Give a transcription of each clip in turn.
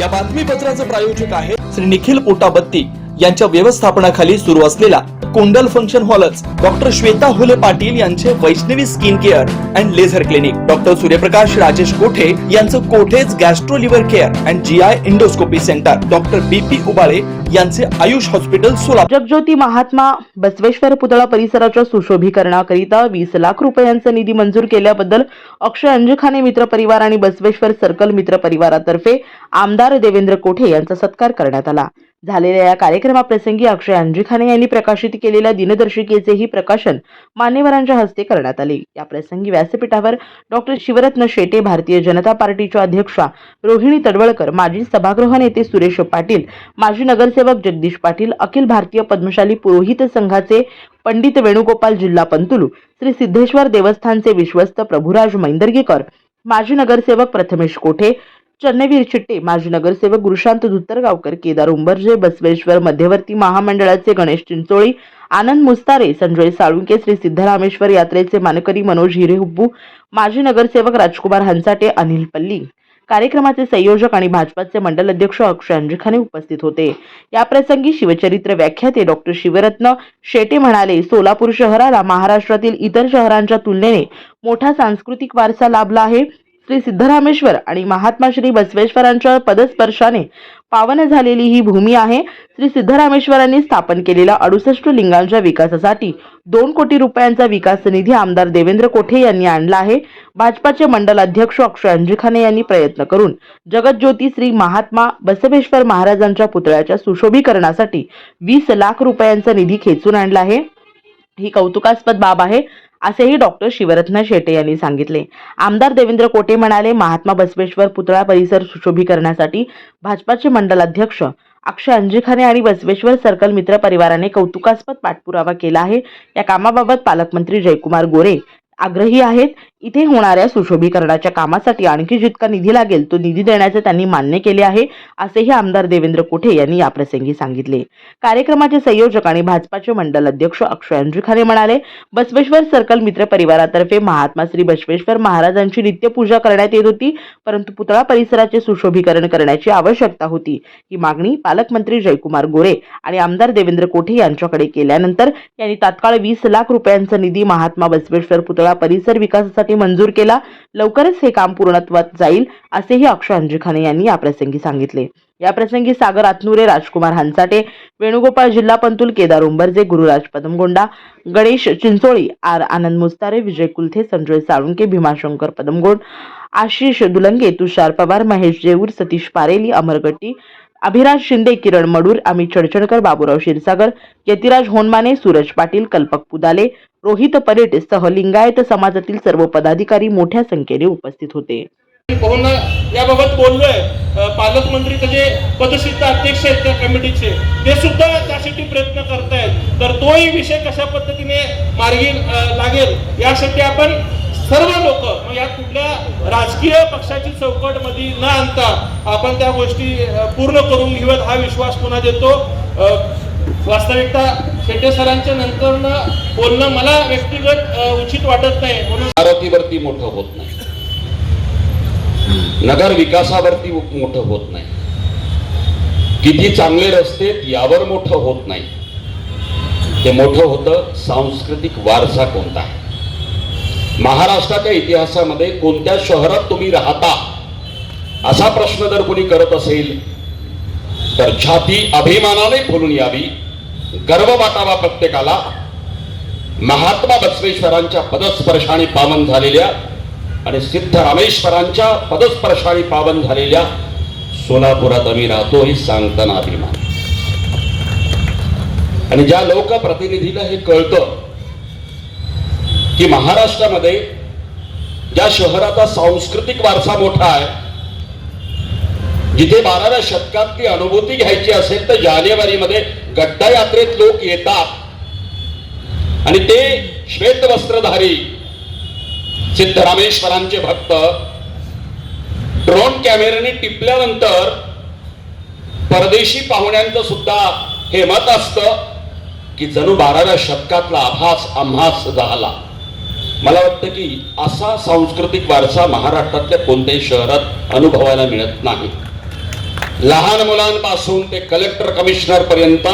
या बातमीपत्राचे प्रायोजक आहे श्री निखिल पोटाबत्ती यांच्या व्यवस्थापनाखाली सुरू असलेला कोंडल फंक्शन हॉलच, डॉक्टर श्वेता हुले पाटील यांचे Vaishnavi skin care and laser clinic, doctor Suryaprakash Rajesh Kothe यांचं Kothe's gastro liver care and GI endoscopy centre, doctor B P Ubale यांचे आयुष हॉस्पिटल सोलापूर। जगज्योती महात्मा बसवेश्वर पुतळा परिसराच्या सुशोभीकरणाकरिता 20 लाख रुपयांचा निधी मंजूर केल्याबद्दल अक्षय अंजिखाने मित्र परिवार आणि बसवेश्वर सर्कल मित्र परिवारातर्फे आमदार देवेंद्र कोठे यांचा सत्कार करण्यात आला। झालेल्या या कार्यक्रमाप्रसंगी अक्षय अंजिखाने यांनी प्रकाशित केलेल्या दिनदर्शिकेचेही प्रकाशन मान्यवरांच्या हस्ते करण्यात आले। या प्रसंगी व्यासपीठावर डॉक्टर शिवरत्न शेटे, भारतीय जनता पार्टीच्या अध्यक्षा रोहिणी तडवळकर, माजी सभागृह नेते सुरेश पाटील, माजी नगरसेवक जगदीश पाटील, अखिल भारतीय पद्मशाली पुरोहित संघाचे पंडित वेणुगोपाल जिल्हा पंतुलू, श्री सिद्धेश्वर देवस्थानचे विश्वस्त प्रभुराज मैंदर्गीकर, माजी नगरसेवक प्रथमेश कोठे, चन्नवीर चिट्टे, माजी नगरसेवक गुरुशांत धुत्तरगावकर, केदार उंबर्जे, बसवेश्वर मध्यवर्ती महामंडळाचे गणेश चिंचोळी, आनंद मुस्तारे, संजय साळुंके, श्री सिद्धरामेश्वर यात्रेचे मानकरी मनोज हिरेहुब्बू, माजी नगरसेवक राजकुमार हंचाटे, अनिल पल्ली, कार्यक्रमाचे संयोजक आणि भाजपाचे मंडल अध्यक्ष अक्षय अंजिखाने उपस्थित होते। या प्रसंगी शिवचरित्र व्याख्याते डॉक्टर शिवरत्न शेटे म्हणाले, सोलापूर शहराला महाराष्ट्रातील इतर शहरांच्या तुलनेने मोठा सांस्कृतिक वारसा लाभला आहे। श्री सिद्धरामेश्वर आणि महात्मा श्री बसवेश्वरांच्या पदस्पर्शाने पावन झालेली ही भूमी आहे। श्री सिद्धरामेश्वरांनी स्थापन केलेल्या 68 लिंगांच्या विकासासाठी 2 कोटी रुपयांचा विकास निधी आमदार देवेंद्र कोठे यांनी आणला आहे। भाजपाचे मंडल अध्यक्ष अक्षय अंजिखाने यांनी प्रयत्न करून जगज्योती श्री महात्मा बसवेश्वर महाराजांच्या पुतळ्याच्या सुशोभीकरणासाठी 20 लाख रुपयांचा निधी खेचून आणला आहे। ही कौतुकास्पद बाब आहे असेही डॉक्टर शिवरत्न शेटे यांनी सांगितले। आमदार देवेंद्र कोठे म्हणाले, महात्मा बसवेश्वर पुतळा परिसर सुशोभीकरणासाठी भाजपाचे मंडल अध्यक्ष अक्षय अंजिखाने आणि बसवेश्वर सर्कल मित्र परिवाराने कौतुकास्पद पाठपुरावा केला आहे। या कामाबाबत पालकमंत्री जयकुमार गोरे आग्रही आहेत। इथे होणाऱ्या सुशोभीकरणाच्या कामासाठी आणखी जितका निधी लागेल तो निधी देण्याचे त्यांनी मान्य केले आहे असेही आमदार देवेंद्र कोठे यांनी या प्रसंगी सांगितले। कार्यक्रमाचे संयोजक आणि भाजपाचे मंडल अध्यक्ष अक्षय अंजिखाने म्हणाले, बसवेश्वर सर्कल मित्र परिवारातर्फे महात्मा श्री बसवेश्वर महाराजांची नित्यपूजा करण्यात येत होती, परंतु पुतळा परिसराचे सुशोभीकरण करण्याची आवश्यकता होती। ही मागणी पालकमंत्री जयकुमार गोरे आणि आमदार देवेंद्र कोठे यांच्याकडे केल्यानंतर यांनी तात्काळ 20 लाख रुपयांचा निधी महात्मा बसवेश्वर पुतळा परिसर विकासासाठी मंजूर केला। लवकरच हे काम पूर्णत्वात जाईल असेही अक्षय अंजिखाने यांनी या प्रसंगी सांगितले। या प्रसंगी सागर आतनुरे, राजकुमार हंचाटे, वेणुगोपाल जिल्हा पंतुल, केदार उंबर्जे, गुरुराज पदमगोंडा, गणेश चिंचोळी, आनंद मुस्तारे, विजय कुलथे, संजय साळुंके, भीमाशंकर पदमगोंड, आशिष दुलंगे, तुषार पवार, महेश जेऊर, सतीश पारेली, अमर गट्टी, अभिराज शिंदे, किरण मडूर, अमित चडचणकर, बाबूराव क्षीरसागर, यतिराज होनमाने, सूरज पाटील, कल्पक पुदाले, रोहित परेट सह लिंगायत समाजातील सर्व पदाधिकारी मोठ्या संख्येने उपस्थित होते। याबाबत बोललोय, पालकमंत्री त्याचे पदसिद्ध अध्यक्ष आहेत त्या कमिटीचे, ते सुद्धा त्यासाठी प्रयत्न करतायत। तर तोही विषय कशा पद्धतीने मार्गी लागेल यासाठी आपण सर्व लोक, यात कुठल्या राजकीय पक्षाची चौकट मध्ये न आणता आपण त्या गोष्टी पूर्ण करून घेऊयात हा विश्वास पुन्हा देतो। वास्तविकता शेटे सरांच्या नंतर बोलणं मला व्यक्तिगत उचित वाटत नाही, म्हणून आरोग्यावरती मोठं होत नाही, नगर विकासावरती मोठं होत नाही, किती चांगले रस्ते यावर मोठं होत नाही, ते मोठं होतं सांस्कृतिक वारसा कोणता आहे। महाराष्ट्राच्या इतिहासामध्ये कोणत्या शहरात तुम्ही राहता असा प्रश्न जर कोणी करत असेल तर छाती अभिमानाने फुलून यावी, गर्व वाटावा प्रत्येकाला। महात्मा बसवेश्वरांच्या पदस्पर्शाने पावन झालेल्या आणि सिद्धरामेश्वरांच्या पदस्पर्शाने पावन झालेल्या सोलापुरात आम्ही राहतो हे सांगताना अभिमान। आणि ज्या लोकप्रतिनिधीला हे कळतं की महाराष्ट्रामध्ये ज्या शहराचा सांस्कृतिक वारसा मोठा आहे, जिथे 12व्या शतकातली अनुभूती घ्यायची असेल तर जानेवारीमध्ये गड्डा यात्रेत लोक येतात आणि ते श्वेत वस्त्रधारी सिद्धरामेश्वरांचे भक्त ड्रोन कॅमेऱ्याने टिपल्यानंतर परदेशी पाहुण्यांचं सुद्धा हे मत असतं की जणू 12व्या शतकातला आभास आम्हास झाला। मला वाटतं की असा सांस्कृतिक वारसा महाराष्ट्रातल्या कोणत्याही शहरात अनुभवायला मिळत नाही। लहान मुलांपासून ते कलेक्टर कमिशनर पर्यंत,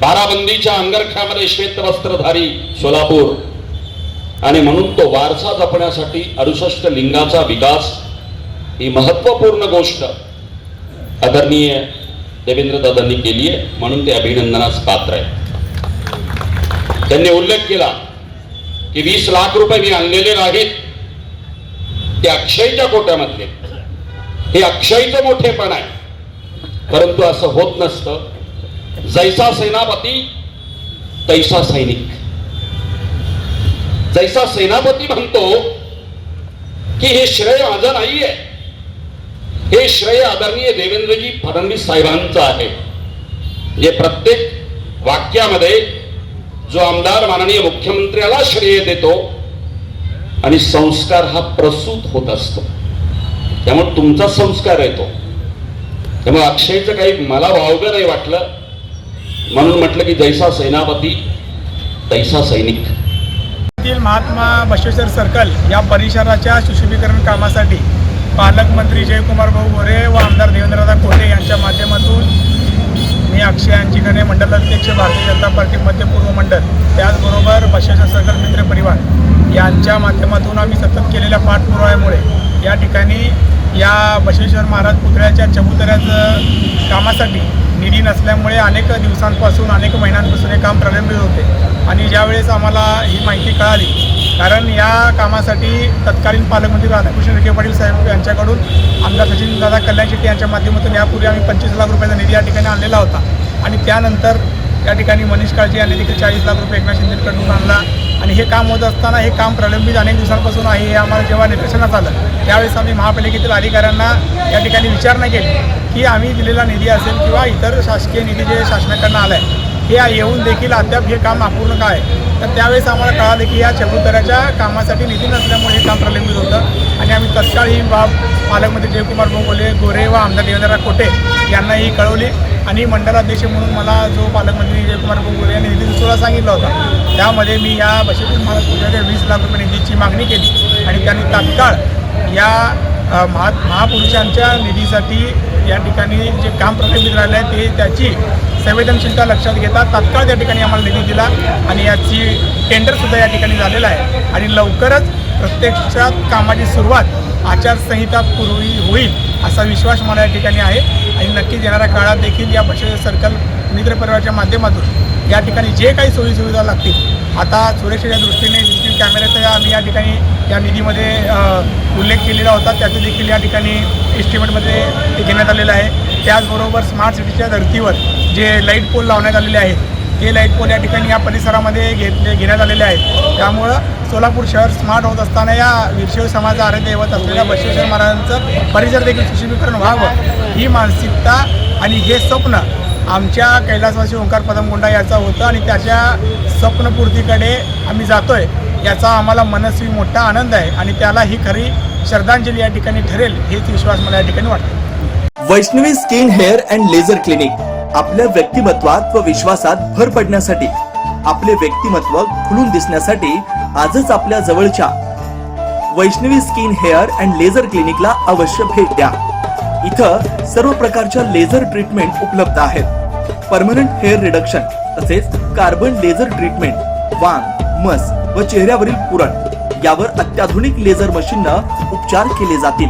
बाराबंदीच्या अंगरख्यामध्ये श्वेतवस्त्रधारी सोलापूर, आणि म्हणून तो वारसा जपण्यासाठी 68 लिंगाचा विकास ही महत्वपूर्ण गोष्ट आदरणीय देवेंद्र दादांनी केली आहे, म्हणून ते अभिनंदनास पात्र आहे. त्यांनी उल्लेख केला की 20 लाख रुपये मी आणलेले नाहीत, ते अक्षयच्या कोट्यामधले. हे अक्षयचं मोठेपण आहे. परंतु असं होत नसतं. जैसा सेनापती तैसा सैनिक. जैसा सेनापती म्हणतो की हे श्रेय माझं नाहीये, हे श्रेय आदरणीय देवेंद्रजी फडणवीस साहेबांचं आहे. जे प्रत्येक वाक्यामध्ये जो आमदार माननीय मुख्यमंत्र्याला श्रेय देतो आणि संस्कार हा प्रसूत होत असतो. त्यामुळे तुमचा संस्कार येतो. त्यामुळे अक्षयचं काही मला वावगं नाही वाटलं, म्हणून म्हटलं की जैसा सेनापती तैसा सैनिक. महात्मा बसवेश्वर सर्कल या परिसराच्या सुशोभीकरण कामासाठी पालकमंत्री जयकुमार भाऊ गोरे व आमदार देवेंद्रदा कोटे यांच्या माध्यमातून मी अक्षय अंजिखने, मंडल अध्यक्ष भारतीय जनता पार्टी मध्य पूर्व मंडळ, त्याचबरोबर बसवेश्वर सर्कल मित्र परिवार यांच्या माध्यमातून आम्ही सतत केलेल्या पाठपुराव्यामुळे या ठिकाणी या बसवेश्वर महाराज पुतळ्याच्या चबुतऱ्याचं कामासाठी निधी नसल्यामुळे अनेक दिवसांपासून, अनेक महिन्यांपासून हे काम प्रलंबित होते. आणि ज्यावेळेस आम्हाला ही माहिती कळाली, कारण या कामासाठी तत्कालीन पालकमंत्री राधाकृष्ण विखे पाटील साहेब यांच्याकडून आमदार सचिनदादा कल्याण शेट्टी यांच्या माध्यमातून यापूर्वी आम्ही 25 लाख रुपयाचा निधी या ठिकाणी आणलेला होता. आणि त्यानंतर या ठिकाणी मनीष काळजी यांनी देखील 40 लाख रुपये एकनाथ शिंदेकडून आणला. आणि हे काम होत असताना हे काम प्रलंबित अनेक दिवसांपासून आहे. हे आम्हाला जेव्हा निदर्शनास आलं त्यावेळेस आम्ही महापालिकेतील अधिकाऱ्यांना या ठिकाणी विचारणा केली की आम्ही दिलेला निधी असेल किंवा इतर शासकीय निधी जे शासनाकडनं आला आहे हे येऊन देखील अद्याप हे काम अपूर्ण का आहे. तर त्यावेळेस आम्हाला कळालं की या चबुतऱ्याच्या कामासाठी निधी नसल्यामुळे हे काम प्रलंबित होतं. आणि आम्ही तत्काळ ही बाब पालकमंत्री जयकुमार भाऊ गोरे व आमदार देवेंद्र कोटे यांनाही कळवली. आणि मंडलाध्यक्ष म्हणून मला जो पालकमंत्री जयकुमार भाऊ गोरे यांनी निधी उचलायला सांगितला होता, त्यामध्ये मी या बसवेश्वर महाराज पुतळ्याच्या 20 लाख रुपये निधीची मागणी केली. आणि त्यांनी तात्काळ या महापुरुषांच्या निधीसाठी या ठिकाणी जे काम प्रलंबित राहिलं आहे ते त्याची संवेदनशीलता लक्षात घेता तात्काळ त्या ठिकाणी आम्हाला निधी दिला. आणि याची टेंडरसुद्धा या ठिकाणी झालेलं आहे. आणि लवकरच प्रत्यक्षात कामाची सुरुवात आचारसंहिता पूर्वी होईल असा विश्वास मला या ठिकाणी आहे. आणि नक्कीच येणाऱ्या काळात देखील या बसवेश्वर सर्कल मित्र परिवाराच्या माध्यमातून या ठिकाणी जे काही सोयीसुविधा लागतील, आता सुरक्षेच्या दृष्टीने CCTV कॅमेऱ्याचा आम्ही या ठिकाणी या निधीमध्ये उल्लेख केलेला होता, त्याचे देखील या ठिकाणी एस्टिमेटमध्ये ते घेण्यात आलेलं आहे. त्याचबरोबर स्मार्ट सिटीच्या धर्तीवर जे लाईट पोल लावण्यात आलेले आहेत ते लाईट पोल या ठिकाणी या परिसरामध्ये घेण्यात आलेले आहेत. त्यामुळं सोलापूर शहर स्मार्ट होत असताना या वीरशैव समाजाचा आराध्य दैवत असलेल्या बसवेश्वर महाराजांचं परिसर देखील सुशोभीकरण व्हावं ही मानसिकता आणि हे स्वप्न आमच्या कैलासवासी ओंकार पदमगोंडा याचा होतं. आणि त्याच्या स्वप्नपूर्तीकडे आम्ही जातोय याचा आम्हाला मनस्वी मोठा आनंद आहे. आणि त्याला ही खरी श्रद्धांजली या ठिकाणी ठरेल हेच विश्वास मला या ठिकाणी वाटतो. Vaishnavi skin hair and laser clinic आपल्या व्यक्तिमत्वात व विश्वासात भर पडण्यासाठी, आपले व्यक्तिमत्व खुलून दिसण्यासाठी आजच आपल्या जवळच्या Vaishnavi skin hair and laser क्लिनिकला अवश्य भेट द्या. इथं सर्व प्रकारच्या लेझर ट्रीटमेंट उपलब्ध आहेत. परमनंट हेअर रिडक्शन तसेच कार्बन लेझर ट्रीटमेंट, वांग, मस व चेहऱ्यावरील पुरण यावर अत्याधुनिक लेझर मशीननं उपचार केले जातील.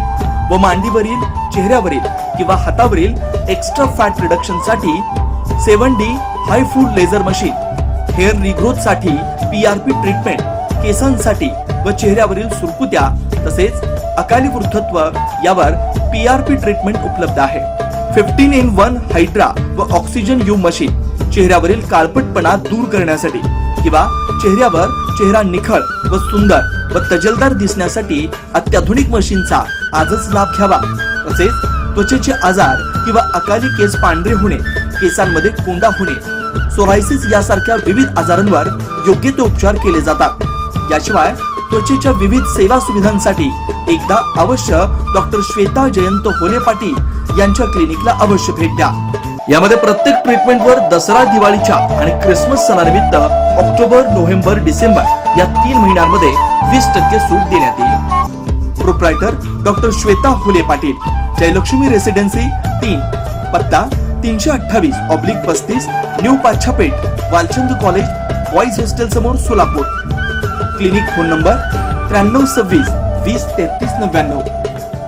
व मांडीवरील, चेहऱ्यावरील किंवा हातावरील एक्स्ट्रा फॅट रिडक्शन साठी 7D हाय फूड लेझर मशीन, हेअर रिग्रोथ साठी PRP ट्रीटमेंट, केसांसाठी व चेहऱ्यावरील सुरकुत्या तसेच अकाली वृद्धत्व यावर PRP ट्रीटमेंट उपलब्ध आहे. 15-in-1 हायड्रा व ऑक्सिजन यू मशीन चेहऱ्यावरील काळपटपणा दूर करण्यासाठी किंवा चेहऱ्यावर चेहरा निखळ व सुंदर व तजेलदार दिसण्यासाठी अत्याधुनिक मशीनचा आजच लाभ घ्यावा. तसेच त्वचेचे आजार किंवा अकाली केस पांढरे होणे, केसांमध्ये कोंडा होणे, सोरायसिस यासारख्या विविध आजारांवर योग्य ते उपचार केले जातात. याशिवाय त्वचेच्या विविध सेवा सुविधांसाठी एकदा अवश्य डॉक्टर श्वेता जयंत होले पाटील यांच्या क्लिनिकला अवश्य भेट द्या. यामध्ये प्रत्येक ट्रीटमेंटवर दसरा, दिवाळीच्या आणि क्रिसमस सणानिमित्त ऑक्टोबर, नोव्हेंबर, डिसेंबर या 3 महिन्यांमध्ये 20% सूट देण्यात येईल. प्रोप्रायटर डॉक्टर श्वेता होले पाटील, जयलक्ष्मी रेसिडेन्सी 3, पत्ता 328/35 new Pachhapeth, Walchand college, boys hostel समोर, सोलापूर. Clinic phone number 9326 20 33 99.